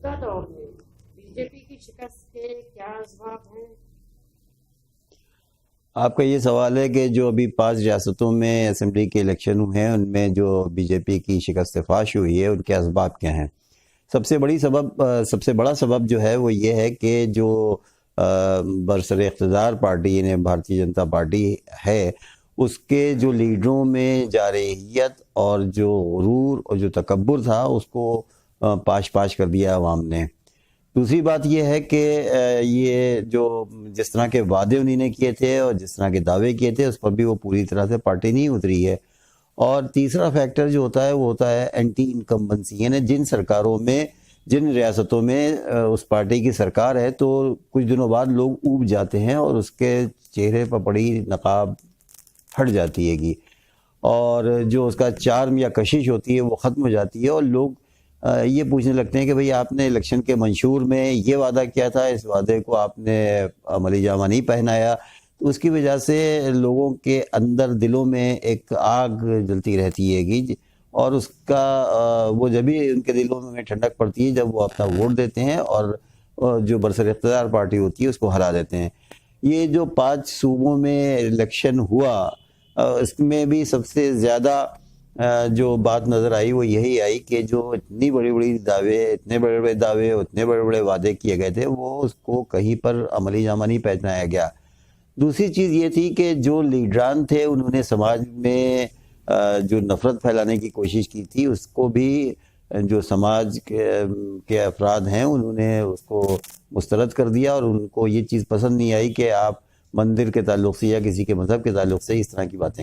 موجودہ دور میں بی جے پی کی شکست کے کیا اسباب ہیں؟ آپ کا یہ سوال ہے کہ جو ابھی 5 ریاستوں میں اسمبلی کے الیکشن ہوئے ہیں ان میں جو بی جے پی کی شکست فاش ہوئی ہے ان کے اسباب کیا ہیں؟ سب سے بڑا سبب جو ہے وہ یہ ہے کہ جو برسر اقتدار پارٹی یعنی بھارتیہ جنتا پارٹی ہے اس کے جو لیڈروں میں جارحیت اور جو غرور اور جو تکبر تھا اس کو پاش کر دیا عوام نے۔ دوسری بات یہ ہے کہ یہ جو جس طرح کے وعدے انہوں نے کیے تھے اور جس طرح کے دعوے کیے تھے اس پر بھی وہ پوری طرح سے پارٹی نہیں اتری ہے۔ اور تیسرا فیکٹر جو ہوتا ہے وہ ہوتا ہے اینٹی انکمبنسی، یعنی جن سرکاروں میں جن ریاستوں میں اس پارٹی کی سرکار ہے تو کچھ دنوں بعد لوگ اوب جاتے ہیں اور اس کے چہرے پر بڑی نقاب ہٹ جاتی ہے گی اور جو اس کا چارم یا کشش ہوتی ہے وہ ختم ہو جاتی ہے اور لوگ یہ پوچھنے لگتے ہیں کہ بھئی آپ نے الیکشن کے منشور میں یہ وعدہ کیا تھا، اس وعدے کو آپ نے عملی جامہ نہیں پہنایا۔ تو اس کی وجہ سے لوگوں کے اندر دلوں میں ایک آگ جلتی رہتی ہے گی اور اس کا وہ جب بھی ان کے دلوں میں ٹھنڈک پڑتی ہے جب وہ اپنا ووٹ دیتے ہیں اور جو برسر اقتدار پارٹی ہوتی ہے اس کو ہرا دیتے ہیں۔ یہ جو 5 صوبوں میں الیکشن ہوا اس میں بھی سب سے زیادہ جو بات نظر آئی وہ یہی آئی کہ جو اتنے بڑے بڑے وعدے کیے گئے تھے وہ اس کو کہیں پر عملی جامہ نہیں پہنایا گیا۔ دوسری چیز یہ تھی کہ جو لیڈران تھے انہوں نے سماج میں جو نفرت پھیلانے کی کوشش کی تھی اس کو بھی جو سماج کے افراد ہیں انہوں نے اس کو مسترد کر دیا اور ان کو یہ چیز پسند نہیں آئی کہ آپ مندر کے تعلق سے یا کسی کے مذہب کے تعلق سے اس طرح کی باتیں